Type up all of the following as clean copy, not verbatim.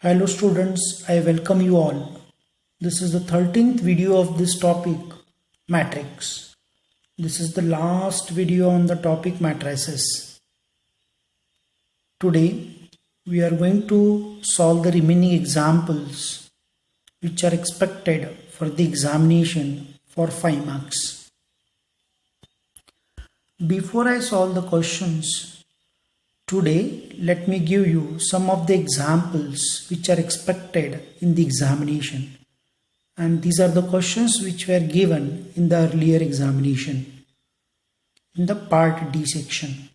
Hello students, I welcome you all. This is the 13th video of this topic, matrix. This is the last video on the topic matrices. Today we are going to solve the remaining examples which are expected for the examination for 5 marks. Before I solve the questions, today, let me give you some of the examples which are expected in the examination. And these are the questions which were given in the earlier examination in the part D section.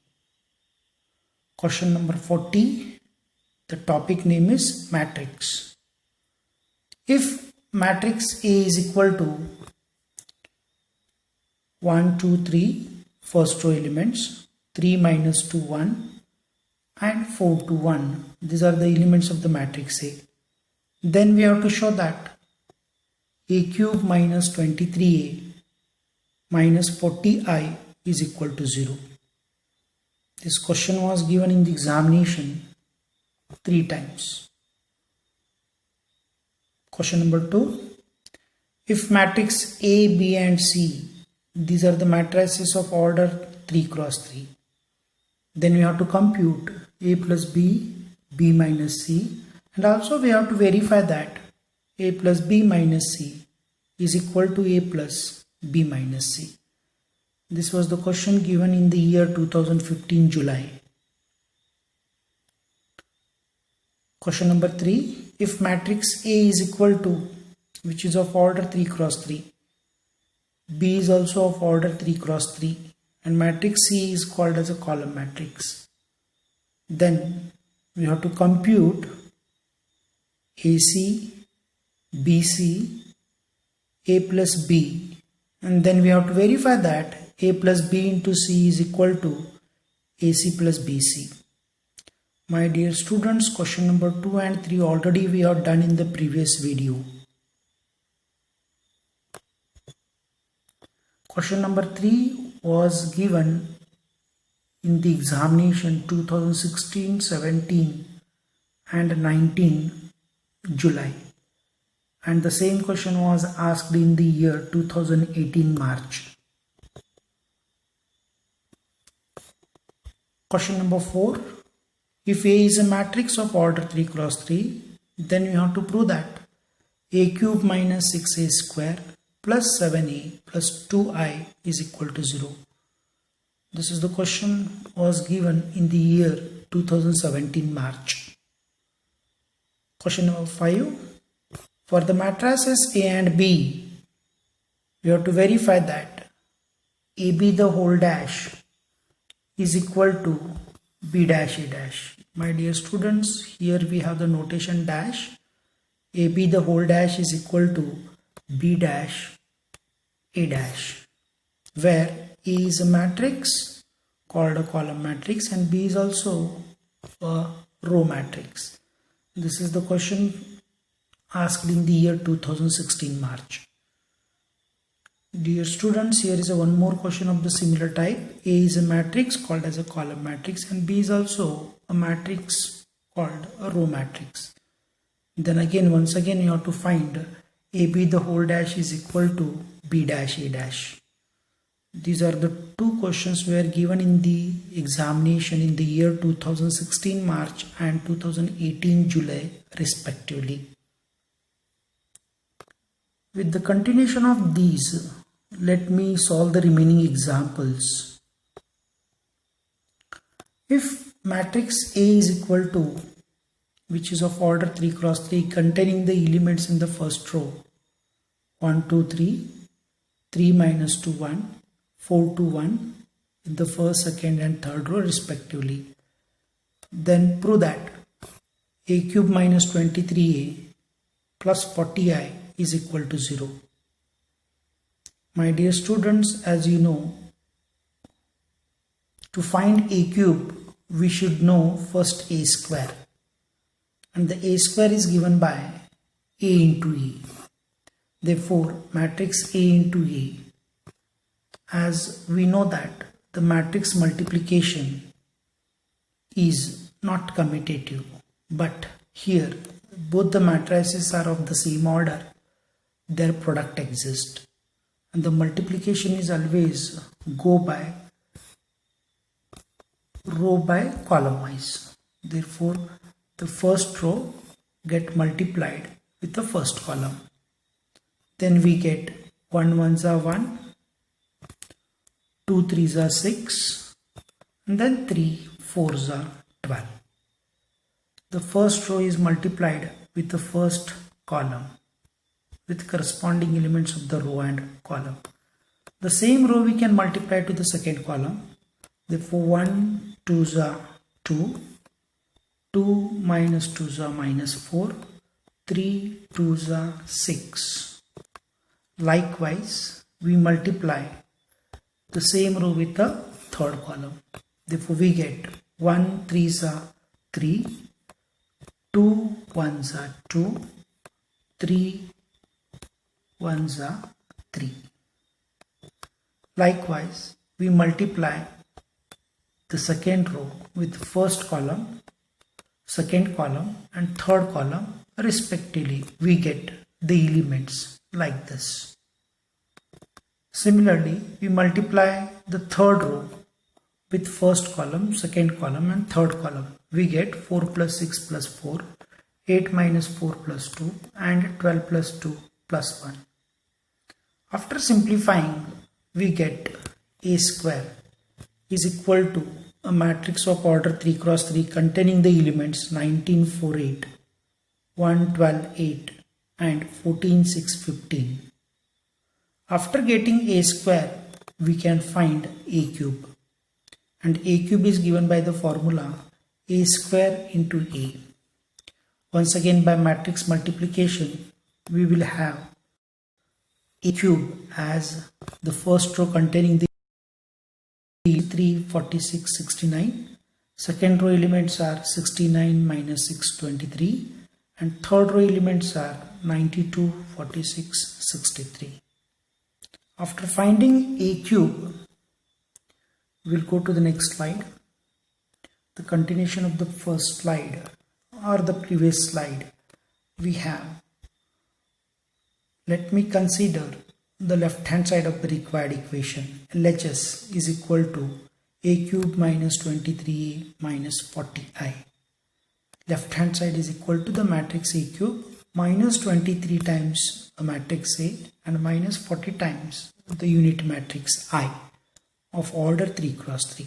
Question number 40, the topic name is matrix. If matrix A is equal to 1, 2, 3, first row elements, 3 minus 2, 1, and 4 to 1. These are the elements of the matrix A. Then we have to show that A cube minus 23A minus 40I is equal to 0. This question was given in the examination 3 times. Question number 2. If matrix A, B and C, these are the matrices of order 3 cross 3. Then we have to compute A plus B, B minus C, and also we have to verify that A plus B minus C is equal to A plus B minus C. This was the question given in the year 2015 July. Question number 3. If matrix A is equal to, which is of order 3 cross 3, B is also of order 3 cross 3, and matrix C is called as a column matrix, then we have to compute AC, BC, A plus B, and then we have to verify that A plus B into C is equal to AC plus BC. My dear students, question number 2 and 3 already we have done in the previous video. Question number 3 was given in the examination 2016, 17 and 19 July, and the same question was asked in the year 2018 March. Question number 4. If A is a matrix of order 3 cross 3, then we have to prove that A cube minus 6A square plus 7A plus 2I is equal to 0. This is the question was given in the year 2017 March. Question number 5. For the matrices A and B, we have to verify that AB the whole dash is equal to B dash A dash. My dear students, here we have the notation dash. AB the whole dash is equal to B dash A dash, where A is a matrix called a column matrix and B is also a row matrix. This is the question asked in the year 2016 March. Dear students, here is one more question of the similar type. A is a matrix called as a column matrix and B is also a matrix called a row matrix. Then again, once again you have to find AB the whole dash is equal to B dash A dash. These are the 2 questions were given in the examination in the year 2016 March and 2018 July respectively. With the continuation of these, let me solve the remaining examples. If matrix A is equal to, which is of order 3 cross 3 containing the elements in the first row 1, 2, 3, 3 minus 2, 1, 4 to 1 in the first, second and third row respectively, then prove that A cube minus 23A plus 40I is equal to 0. My dear students, as you know, to find A cube we should know first A square, and the A square is given by A into E. Therefore, matrix A into A, as we know that the matrix multiplication is not commutative, but here both the matrices are of the same order, their product exists. And the multiplication is always go by row by column wise. Therefore, the first row get multiplied with the first column. Then we get 1 ones are 1, 2 threes are 6, and then 3 fours are 12. The first row is multiplied with the first column with corresponding elements of the row and column. The same row we can multiply to the second column. Therefore 1 2s are 2, 2 minus 2s are minus 4, 3 2s are 6. Likewise, we multiply the same row with the third column. Therefore we get 1 3s are 3, 2 1s are 2, 3 1s are 3. Likewise, we multiply the second row with first column, second column and third column respectively. We get the elements like this. Similarly, we multiply the third row with first column, second column and third column. We get 4 plus 6 plus 4, 8 minus 4 plus 2 and 12 plus 2 plus 1. After simplifying, we get A square is equal to a matrix of order 3 cross 3 containing the elements 19, 4, 8, 1, 12, 8 and 14, 6, 15. After getting A square, we can find A cube. And A cube is given by the formula A square into A. Once again by matrix multiplication, we will have A cube as the first row containing the 3, 46, 69. Second row elements are 69 minus 6, 23. And third row elements are 92, 46, 63. After finding A cube, we'll go to the next slide. The continuation of the first slide or the previous slide we have. Let me consider the left hand side of the required equation. LHS is equal to A cube minus 23A minus 40I. Left hand side is equal to the matrix A cube minus 23 times a matrix A and minus 40 times the unit matrix I of order 3 cross 3.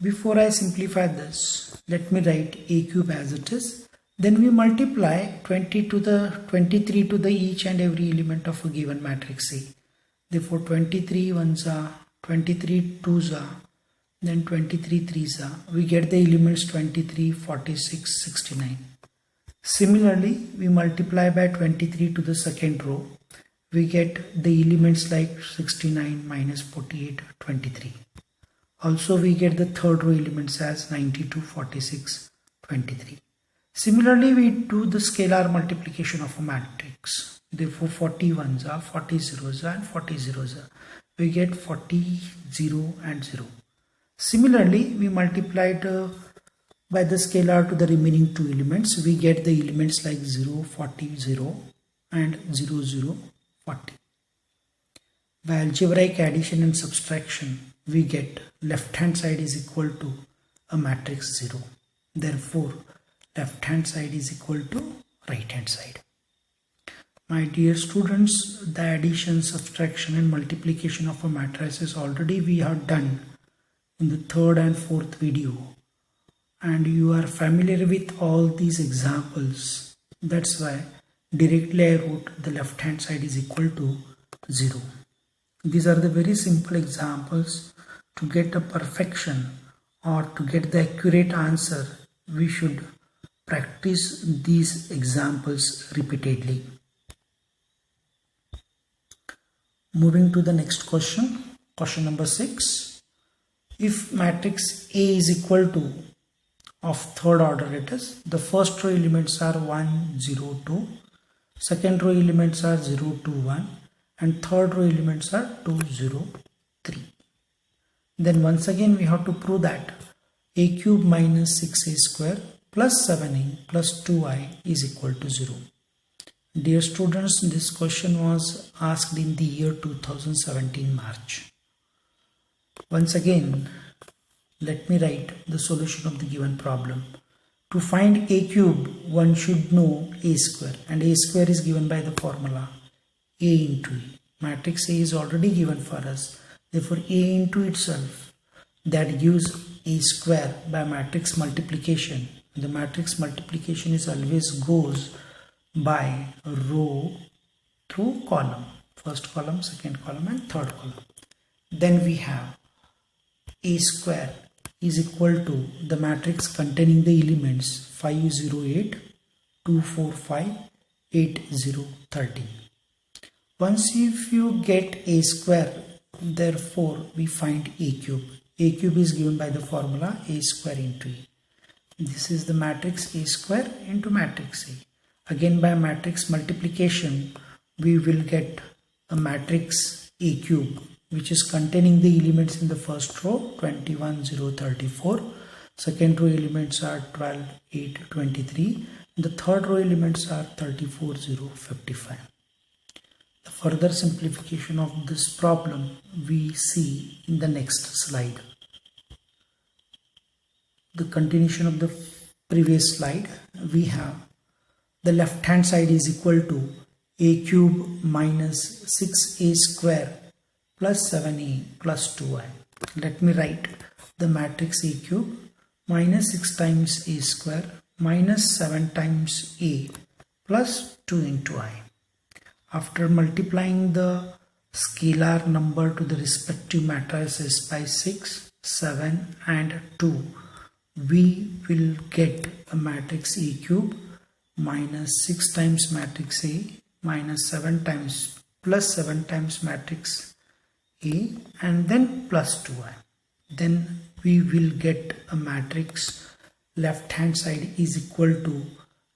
Before I simplify this, let me write A cube as it is. Then we multiply 23 to the each and every element of a given matrix A. Therefore 23 ones are, 23 twos are, then 23 threes are. We get the elements 23, 46, 69. Similarly, we multiply by 23 to the second row. We get the elements like 69 minus 48, 23. Also we get the third row elements as 92, 46, 23. Similarly, we do the scalar multiplication of a matrix. Therefore 40 ones are, 40 zeros are and 40 zeros are. We get 40, 0 and 0. Similarly, we multiplied by the scalar to the remaining two elements. We get the elements like 0, 40, 0 and 0, 0, 40. By algebraic addition and subtraction, we get left hand side is equal to a matrix 0. Therefore, left hand side is equal to right hand side. My dear students, the addition, subtraction and multiplication of a matrices already we have done in the third and fourth video. And you are familiar with all these examples. That's why directly I wrote the left hand side is equal to 0. These are the very simple examples. To get a perfection or to get the accurate answer, we should practice these examples repeatedly. Moving to the next question, question number 6. If matrix A is equal to of third order, it is the first row elements are 1, 0, 2, second row elements are 0, 2, 1 and third row elements are 2, 0, 3. Then once again we have to prove that A cube minus 6A square plus 7a plus 2i is equal to 0. Dear students, this question was asked in the year 2017 March. Once again, let me write the solution of the given problem. To find a cube, one should know a square, and a square is given by the formula a into e. Matrix A is already given for us. Therefore, a into itself, that gives a square by matrix multiplication. The matrix multiplication is always goes by row through column. First column, second column and third column. Then we have a square is equal to the matrix containing the elements 5, 0, 8, 2, 4, 5, 8, 0, 13. Once if you get a square, therefore we find a cube. A cube is given by the formula a square into e. This is the matrix a square into matrix A. Again by matrix multiplication, we will get a matrix A cube, which is containing the elements in the first row 21, 0, 34. Second row elements are 12, 8, 23. The third row elements are 34, 0, 55. The further simplification of this problem we see in the next slide. The continuation of the previous slide, we have the left hand side is equal to a cube minus 6a square plus 7a plus 2i. Let me write the matrix a cube minus 6 times a square minus 7 times a plus 2 into I. After multiplying the scalar number to the respective matrices by 6, 7 and 2, we will get a matrix A cube minus 6 times matrix A minus 7 times plus 7 times matrix A and then plus 2i. Then we will get a matrix left hand side is equal to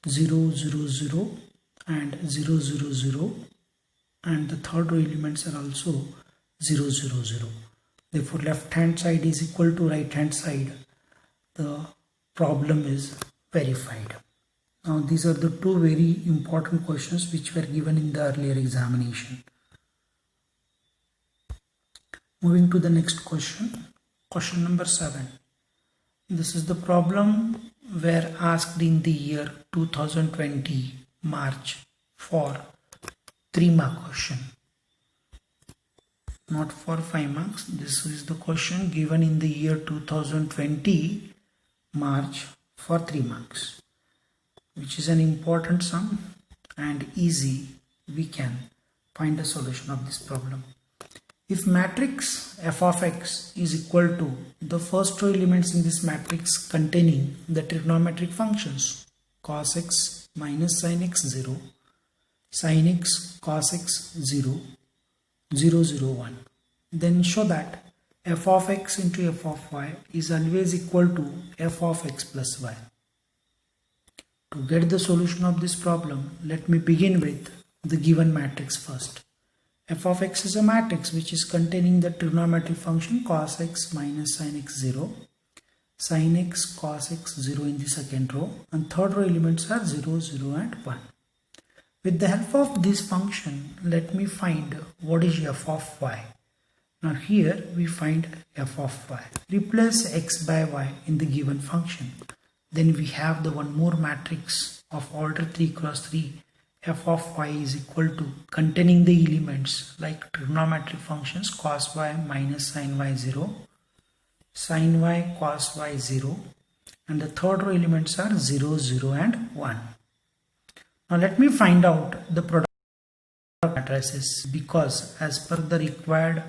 0, 0, 0 and 0, 0, 0, and the third row elements are also 0, 0, 0. Therefore left hand side is equal to right hand side. The problem is verified. Now these are the two very important questions which were given in the earlier examination. Moving to the next question, question number 7. This is the problem were asked in the year 2020 March for 3 mark question, not for 5 marks. This is the question given in the year 2020 March for 3 marks, which is an important sum and easy. We can find a solution of this problem. If matrix f of x is equal to the first row elements in this matrix containing the trigonometric functions cos x minus sin x 0, sin x cos x 0, 0, 0, 1, then show that f of x into f of y is always equal to f of x plus y. To get the solution of this problem, let me begin with the given matrix first. F of x is a matrix which is containing the trigonometric function cos x minus sin x 0, sin x cos x 0 in the second row, and third row elements are 0, 0 and 1. With the help of this function, let me find what is f of y. Now here we find f of y. Replace x by y in the given function. Then we have the one more matrix of order 3 cross 3. F of y is equal to containing the elements like trigonometric functions cos y minus sin y 0, sin y cos y 0, and the third row elements are 0, 0 and 1. Now let me find out the product of matrices, because as per the required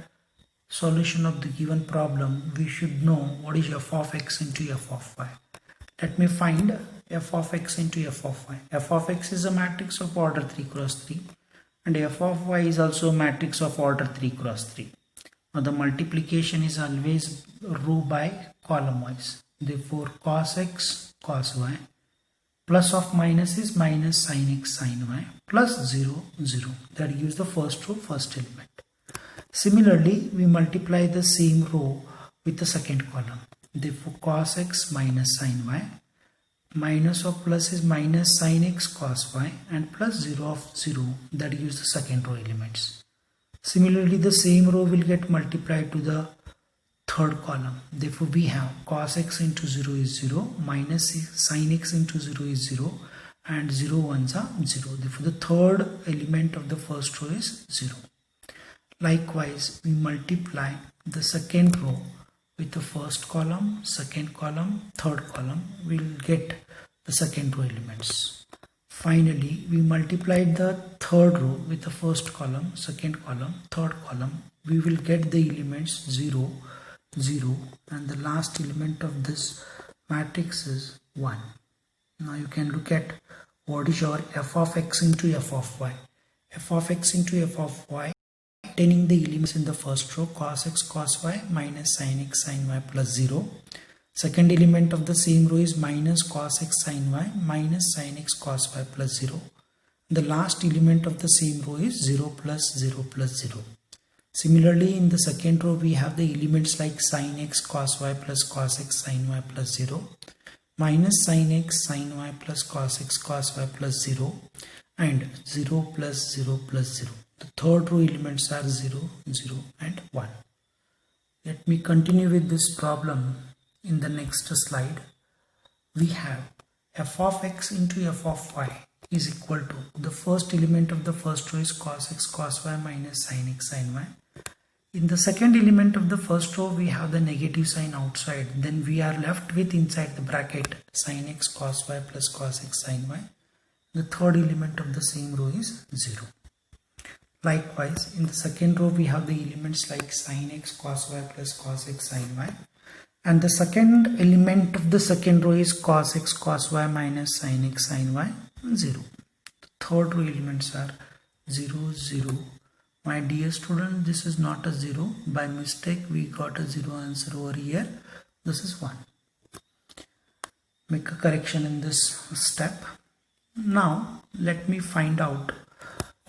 solution of the given problem, we should know what is f of x into f of y. Let me find f of x into f of y. F of x is a matrix of order 3 cross 3 and f of y is also a matrix of order 3 cross 3. Now the multiplication is always row by column wise. Therefore cos x cos y plus of minus is minus sin x sin y plus 0 0. That gives the first row first element. Similarly we multiply the same row with the second column. Therefore cos x minus sin y minus of plus is minus sin x cos y, and plus 0 of 0, that gives the second row elements. Similarly, the same row will get multiplied to the third column. Therefore, we have cos x into 0 is 0, minus sin x into 0 is 0, and 0 ones are 0. Therefore, the third element of the first row is 0. Likewise, we multiply the second row with the first column, second column, third column. We will get the second row elements. Finally, we multiplied the third row with the first column, second column, third column. We will get the elements 0, 0, and the last element of this matrix is 1. Now you can look at what is your f of x into f of y. F of x into f of y, containing the elements in the first row, cos x cos y minus sin x sin y plus 0. Second element of the same row is minus cos x sin y minus sin x cos y plus 0. The last element of the same row is 0 plus 0 plus 0. Similarly, in the second row we have the elements like sin x cos y plus cos x sin y plus 0, minus sin x sin y plus cos x cos y plus 0, and 0 plus 0 plus 0. The third row elements are 0, 0 and 1. Let me continue with this problem in the next slide. We have f of x into f of y is equal to, the first element of the first row is cos x cos y minus sin x sin y. In the second element of the first row we have the negative sign outside, then we are left with inside the bracket sin x cos y plus cos x sin y. The third element of the same row is 0. Likewise, in the second row we have the elements like sin x cos y plus cos x sin y, and the second element of the second row is cos x cos y minus sin x sin y, 0. The third row elements are 0, 0. My dear student, this is not a 0. By mistake we got a 0 answer over here. This is 1. Make a correction in this step. Now let me find out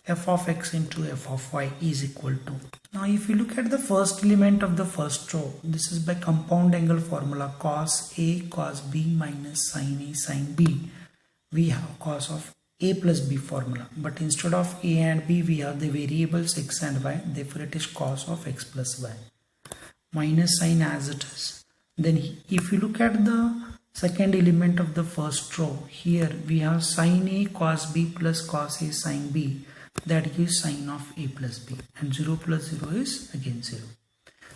f of x into f of y is equal to. Now if you look at the first element of the first row, this is by compound angle formula cos A cos B minus sin A sin B. We have cos of A plus B formula, but instead of A and B we have the variables x and y, therefore it is cos of x plus y minus sin as it is. Then if you look at the second element of the first row, here we have sin A cos B plus cos A sin B, that gives sin of A plus B, and 0 plus 0 is again 0.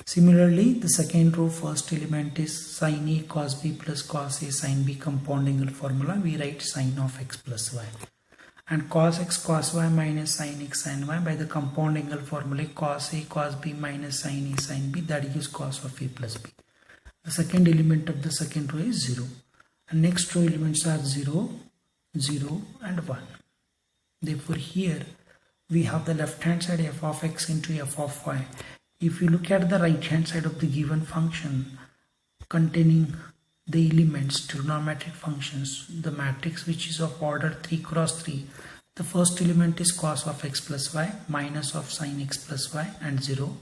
Similarly, the second row first element is sin A cos B plus cos A sin B compound angle formula, we write sin of x plus y, and cos x cos y minus sin x sin y by the compound angle formula cos A cos B minus sin A sin B, that gives cos of A plus B. The second element of the second row is 0, and next row elements are 0, 0 and 1. Therefore here we have the left hand side f of x into f of y. If you look at the right hand side of the given function containing the elements, trigonometric functions, the matrix which is of order 3 cross 3, the first element is cos of x plus y minus of sin x plus y and 0,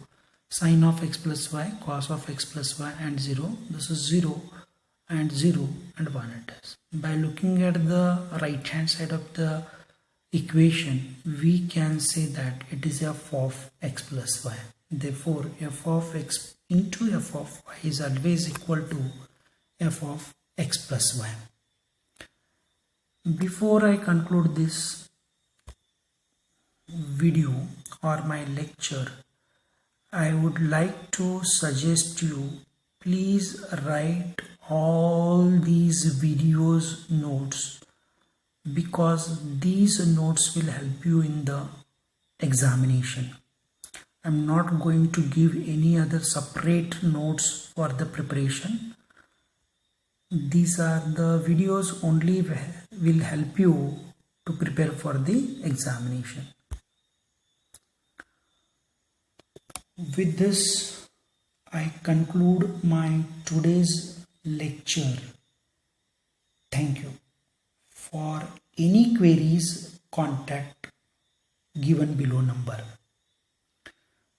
sin of x plus y, cos of x plus y and 0. This is 0 and 0 and 1 it is. By looking at the right hand side of the equation, we can say that it is f of x plus y. Therefore, f of x into f of y is always equal to f of x plus y. Before I conclude this video or my lecture, I would like to suggest you, please write all these videos notes, because these notes will help you in the examination. I'm not going to give any other separate notes for the preparation. These are the videos only will help you to prepare for the examination. With this, I conclude my today's lecture. Thank you. For any queries, contact given below number.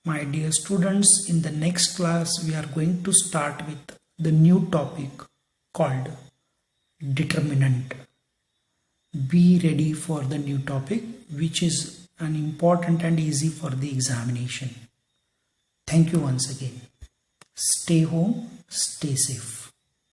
My dear students, in the next class we are going to start with the new topic called determinant. Be ready for the new topic, which is an important and easy for the examination. Thank you once again. Stay home, stay safe.